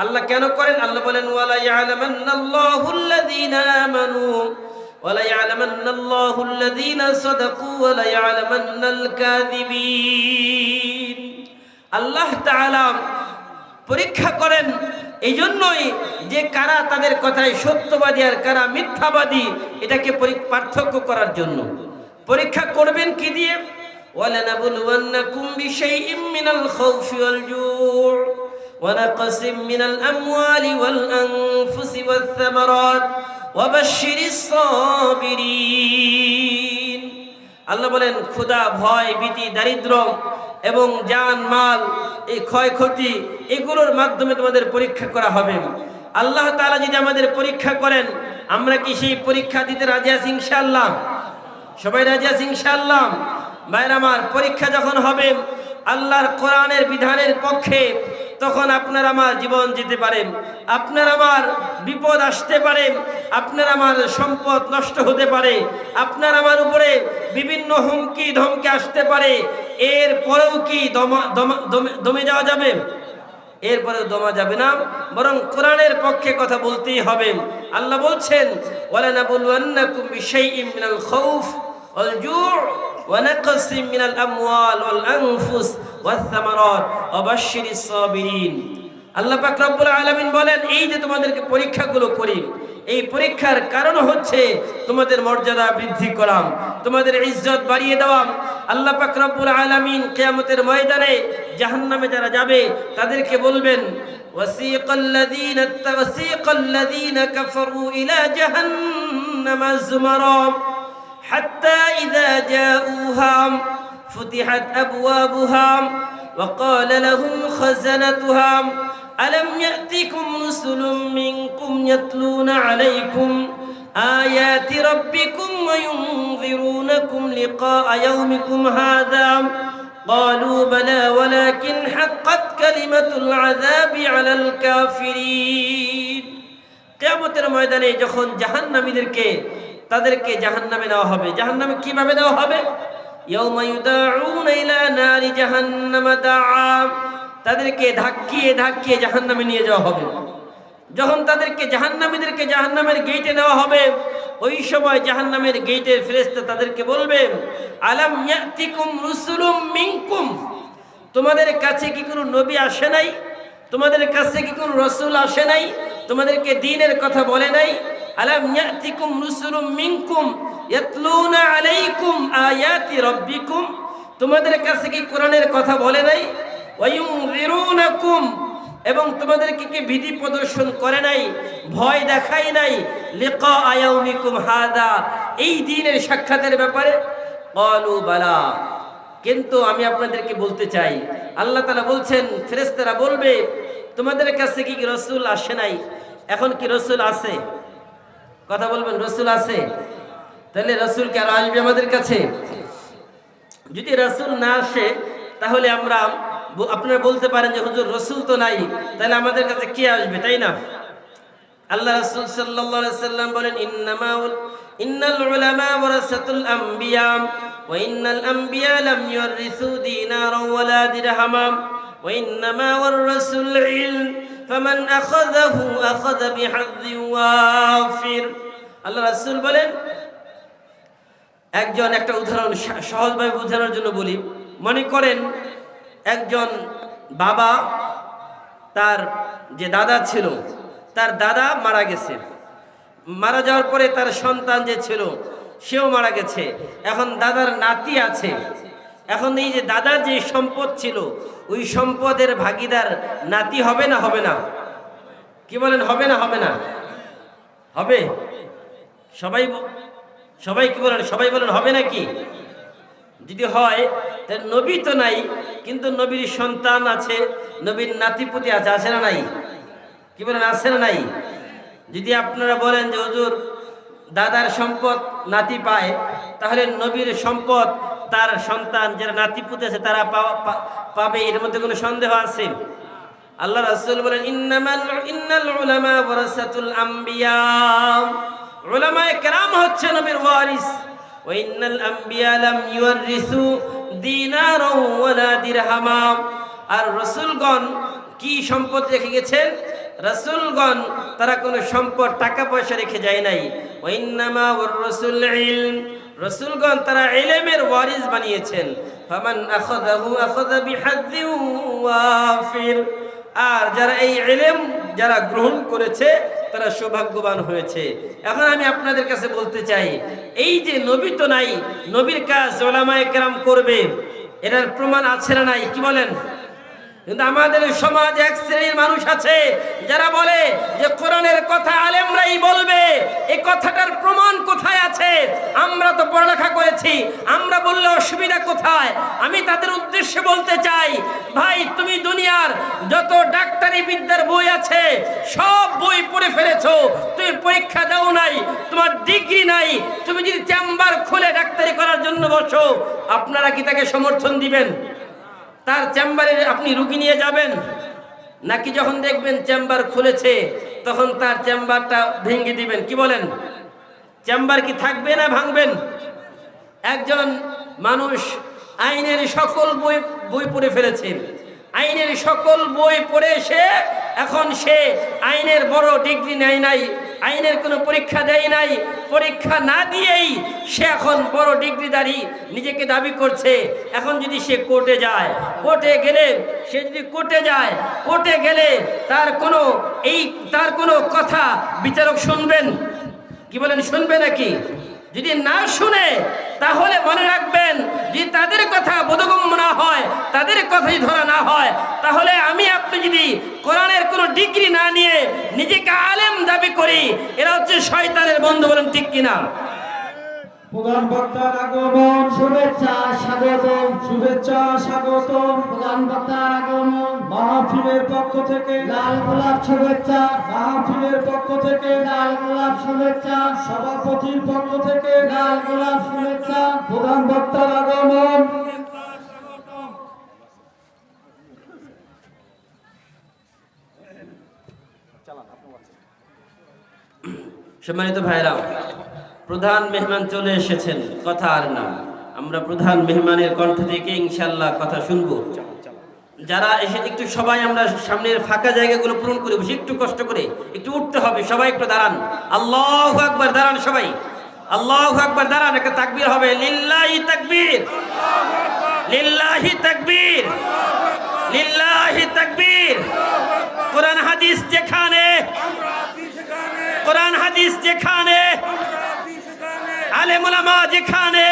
আল্লাহ কেন করেন? আল্লাহ বলেন, ওয়ালা ইয়ালামান্নাল্লাহুল্লাযীনা আমানু ওয়ালা ইয়ালামান্নাল্লাহুল্লাযীনা সাদাকু ওয়ালা ইয়ালামান্নাল কাযিবিন। আল্লাহ তাআলা পরীক্ষা করেন এই জন্যই যে কারা তাদের কথায় সত্যবাদী আর কারা মিথ্যাবাদী, এটাকে পার্থক্য করার জন্য। পরীক্ষা করবেন কি দিয়ে? ওয়ালানাবলুওয়ান্নাকুম বিশাইইম মিনাল খাউফি ওয়াল জুউ ওয়া নাকসিম মিনাল আমওয়ালি ওয়াল আনফুসি ওয়াস সামারাত ওয়া বাশশিরিস সাবিরিন। আল্লাহ বলেন, ক্ষুধা, ভয়, ভীতি, দারিদ্র্য এবং জান মাল, এই ক্ষয়ক্ষতি, এগুলোর মাধ্যমে তোমাদের পরীক্ষা করা হবে। আল্লাহ তাআলা যদি আমাদের পরীক্ষা করেন, আমরা কি সেই পরীক্ষা দিতে রাজি আছি ইনশাআল্লাহ? সবাই রাজি আছি ইনশাআল্লাহ? ভাইরা আমার, পরীক্ষা যখন হবে আল্লাহর কোরআনের বিধানের পক্ষে, তখন আপনার আমার জীবন যেতে পারে, আপনার আমার বিপদ আসতে পারে, আপনার আমার সম্পদ নষ্ট হতে পারে, আপনার আমার উপরে বিভিন্ন হুমকি ধমকি আসতে পারে। এর পরেও কি দমে যাওয়া যাবে? এরপরেও দমা যাবে না, বরং কোরআনের পক্ষে কথা বলতেই হবে। আল্লাহ বলছেন, ওয়ালানাবলুওয়ান্নাকুম বিশাইইম মিনাল খাউফ ওয়াল জুউ ওয়া নাকসিম মিনাল আমওয়াল ওয়াল আনফুস ওয়াস সামারাত ওয়া বাশশিরিস সাবিরিন। আল্লাহ পাক রব্বুল আলামিন বলেন, এই যে তোমাদেরকে পরীক্ষাগুলো করি, এই পরীক্ষার কারণ হচ্ছে তোমাদের মর্যাদা বৃদ্ধি করা, তোমাদের ইজ্জত বাড়িয়ে দেওয়া। আল্লাহ পাক রব্বুল আলামিন কিয়ামতের ময়দানে জাহান্নামে যারা যাবে তাদেরকে বলবেন, ওয়াসিকাল্লাযীনা কাফারু ইলা জাহান্নামা যুমারা হাত্তা ইযা জাউহা ফুতিহাত আবওয়াবুহা ওয়া ক্বালা লাহুম খাযানাতুহা ألم يأتكم رسل منكم يتلون عليكم آيات ربكم وينذرونكم لقاء يومكم هذا قالوا بلى ولكن حقت كلمة العذاب على الكافرين। কিয়ামতের ময়দানে যখন জাহান্নামীদেরকে তাদেরকে জাহান্নামে নেওয়া হবে, জাহান্নামে কিভাবে নেওয়া হবে? ইয়াউমা ইউদাউনা ইলা নারি জাহান্নাম দাআ, তাদেরকে ধাক্কিয়ে ধাক্কিয়ে জাহান্নামে নিয়ে যাওয়া হবে। যখন তাদেরকে জাহান্নামীদেরকে জাহান্নামের গেটে নেওয়া হবে, ওই সময় জাহান্নামের গেটের ফেরেশতা তাদেরকে বলবে, আলাম ইয়াতিকুম রুসুলুম মিনকুম, তোমাদের কাছে কি কোনো নবী আসে নাই? তোমাদের কাছে কি কোনো রাসূল আসে নাই? তোমাদেরকে দ্বীনের কথা বলে নাই? আলাম ইয়াতিকুম রুসুলুম মিনকুম ইয়াতলুনা আলাইকুম আয়াতি রাব্বিকুম, তোমাদের কাছে কি কোরআনের কথা বলে নাই? ওয়ায়ুনযিরুনাকুম, এবং তোমাদেরকে কি ভীতি প্রদর্শন করে নাই, ভয় দেখাই নাই? লিকা ইয়াউমিকুম হাদা, এই দিনের সাক্ষাতের ব্যাপারে? ক্বালু বালা, কিন্তু আমি আপনাদেরকে বলতে চাই, আল্লাহ তাআলা বলছেন, ফেরেশতারা বলবে, তোমাদের কাছে কি রাসূল আসে নাই? এখন কি রসুল আছে? কথা বলবেন, রসুল আছে? তাহলে রসুল কি আর আসবে আমাদের কাছে? যদি রসুল না আসে তাহলে আপনারা বলতে পারেন যে হুজুর রসুল তো নাই, তাহলে আমাদের কাছে কে আসবে, তাই না? আল্লাহ রাসূল সাল্লাল্লাহু আলাইহি সাল্লাম বলেন, ইন্নাল উলামা ওয়ারাসাতুল আমবিয়া ওয়া ইন্নাল আমবিয়া লাম ইউরিসু দিনারান ওয়ালা দিরহামা ওয়া ইন্নামা ওয়ারাসুল ইলম ফামান আখাযাহু আখাযা বিহাযযিন ওয়াফির। আল্লাহ রাসূল বলেন, একটা উদাহরণ সহজভাবে বোঝানোর জন্য বলি। মনে করেন একজন বাবা, তার যে দাদা ছিল, তার দাদা মারা গেছে। মারা যাওয়ার পরে তার সন্তান যে ছিল সেও মারা গেছে। এখন দাদার নাতি আছে। এখন এই যে দাদার যে সম্পদ ছিল, ওই সম্পদের ভাগিদার নাতি হবে না হবে না? কি বলেন, হবে না হবে না? হবে। সবাই কি বলেন, সবাই বলেন হবে নাকি? যদি হয় তাহলে নবী তো নাই, কিন্তু নবীর সন্তান আছে, নবীর নাতিপুতি আছে, আছে না নাই? কি বলেন, আছে না নাই? যদি আপনারা বলেন যে হুজুর দাদার সম্পদ নাতি পায়, তাহলে নবীর সম্পদ তার সন্তান যারা নাতিপুতি আছে তারা পাবে, এর মধ্যে কোনো সন্দেহ আছে? আল্লাহ রাসূল বলেন, ইন্নাল উলামা ওয়ারাসাতুল আমবিয়া, উলামায়ে কেরাম হচ্ছে নবীর ওয়ারিস। ওয়া ইন্নাল আমবিয়া লাম ইউরিসু দিনারান ওয়ালা দিরহামা। আর রাসূলগণ কি সম্পদ রেখে গেছেন? রাসূলগণ তারা কোনো সম্পদ টাকা পয়সা রেখে যায় নাই। ওয়া ইন্নামা ওয়ারাসুল ইলম, রাসূলগণ তারা ইলমের ওয়ারিস বানিয়েছেন। ফামান আখাযাহু আখাযা বিহাযযিন ওয়াফির। আর যারা এই ইলম যারা গ্রহণ করেছে তারা সৌভাগ্যবান হয়েছে। এখন আমি আপনাদের কাছে বলতে চাই, এই যে নবী তো নাই, নবীর কাজ উলামায়ে কেরাম করবে, এটার প্রমাণ আছে না নাই? কি বলেন? কিন্তু আমাদের সমাজ এক শ্রেণীর মানুষ আছে যারা বলে যে কোরআনের কথা আলেমরাই বলবে। এই কথাটার প্রমাণ কোথায় আছে? আমরা তো পড়ালেখা করেছি, আমরা বললে অসুবিধা কোথায়? আমি তাদের উদ্দেশ্যে বলতে চাই, ভাই তুমি দুনিয়ার যত ডাক্তারি বিদ্যার বই আছে সব বই পড়ে ফেলেছো, তুমি পরীক্ষা দাও নাই, তোমার ডিগ্রি নাই, তুমি যদি চেম্বার খুলে ডাক্তারি করার জন্য বসো, আপনারা কি তাকে সমর্থন দিবেন? তার চেম্বারে আপনি রুগী নিয়ে যাবেন? নাকি যখন দেখবেন চেম্বার খুলেছে তখন তার চেম্বারটা ভেঙে দিবেন? কি বলেন? চেম্বার কি থাকবে না ভাঙবেন? একজন মানুষ আইনের সকল বই পড়ে ফেলেছে, আইনের সকল বই পড়ে এখন সে আইনের বড় ডিগ্রি নেয় নাই, আইনের কোনো পরীক্ষা দেয় নাই, পরীক্ষা না দিয়েই সে এখন বড় ডিগ্রিধারী নিজেকে দাবি করছে। এখন যদি সে কোর্টে যায়, কোর্টে গেলে তার কোনো কথা বিচারক শুনবেন? কি বলেন, শুনবে নাকি? যদি না শুনে তাহলে মনে রাখবেন, যদি তাদের কথা বোধগম্য না হয়, তাদের কথাই ধরা না হয়, তাহলে আপনি যদি কোরআনের কোনো ডিগ্রি না নিয়ে নিজেকে আলেম দাবি করি, এরা হচ্ছে শয়তানের বন্ধু। বলেন ঠিক কিনা? প্রধান বক্তার আগমন, শুভেচ্ছা স্বাগতম, শুভেচ্ছা স্বাগতম। প্রধান বক্তার আগমন, মাহফিলের পক্ষ থেকে লাল গোলাপ শুভেচ্ছা, মাহফিলের পক্ষ থেকে লাল গোলাপ শুভেচ্ছা, সভাপতির পক্ষ থেকে লাল গোলাপ শুভেচ্ছা। প্রধান বক্তার আগমন। সম্মানিত ভাইরা, প্রধান মেহমান চলে এসেছেন, কথা আর না। আমরা প্রধান মেহমানের কণ্ঠ থেকে ইনশাআল্লাহ কথা শুনবো। যারা এসে একটু সবাই আমরা সামনের ফাঁকা জায়গাগুলো পূরণ করে বসে, একটু কষ্ট করে একটু উঠতে হবে। সবাই একটু দাঁড়ান, আল্লাহু আকবার, দাঁড়ান সবাই, আল্লাহু আকবার, দাঁড়ান। একটা তাকবীর হবে, লিল্লাহি তাকবীর, লিল্লাহি তাকবীর, লিল্লাহি তাকবীর। কোরআন হাদিস যেখানে, কোরআন হাদিস যেখানে, আলেম ওলামা যেখানে,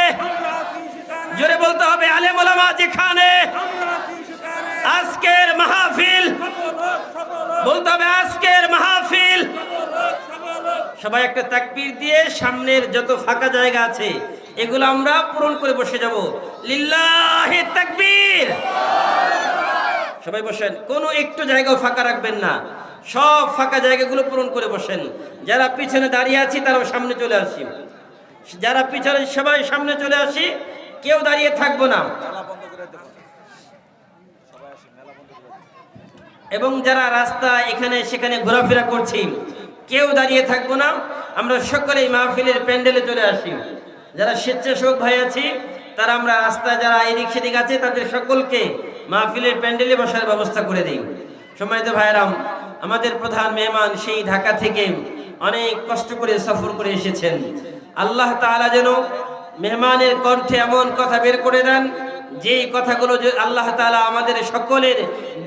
জোরে বলতে হবে, আলেম ওলামা যেখানে। আজকের মাহফিল বলতে হবে, আজকের মাহফিল। সবাই একটা তাকবীর দিয়ে সামনের যত ফাঁকা জায়গা আছে এগুলো আমরা পূরণ করে বসে যাব। লিল্লাহি তাকবীর। সবাই বসেন, কোনো একটু জায়গাও ফাঁকা রাখবেন না। সব ফাঁকা জায়গাগুলো পূরণ করে বসেন। যারা পিছনে দাঁড়িয়ে আছি তারাও সামনে চলে আসি, যারা পিছনে সবাই সামনে চলে আসি, কেউ দাঁড়িয়ে থাকবো না। এবং যারা রাস্তা এখানে সেখানে ঘোরাফেরা করছি, কেউ দাঁড়িয়ে থাকবো না। আমরা সকলেই মাহফিলের প্যান্ডেলে চলে আসি। যারা স্বেচ্ছাসেবক ভাই আছি তারা আমরা রাস্তায় যারা এদিক সেদিক আছে তাদের সকলকে মাহফিলের প্যান্ডেলে বসার ব্যবস্থা করে দিই। সম্মানিত ভাইরাম, আমাদের প্রধান মেহমান সেই ঢাকা থেকে অনেক কষ্ট করে সফর করে এসেছেন। আল্লাহ তাআলা যেন মেহমানের কণ্ঠে এমন কথা বের করে দেন যেই কথাগুলো আল্লাহ তাআলা আমাদের সকলের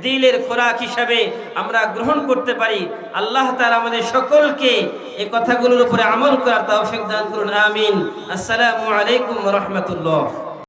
দিলের খোরাক হিসাবে আমরা গ্রহণ করতে পারি। আল্লাহ তাআলা আমাদের সকলকে এই কথাগুলোর উপরে আমল করার তৌফিক দান করুন, আমিন। আসসালামু আলাইকুম ওয়া রাহমাতুল্লাহ।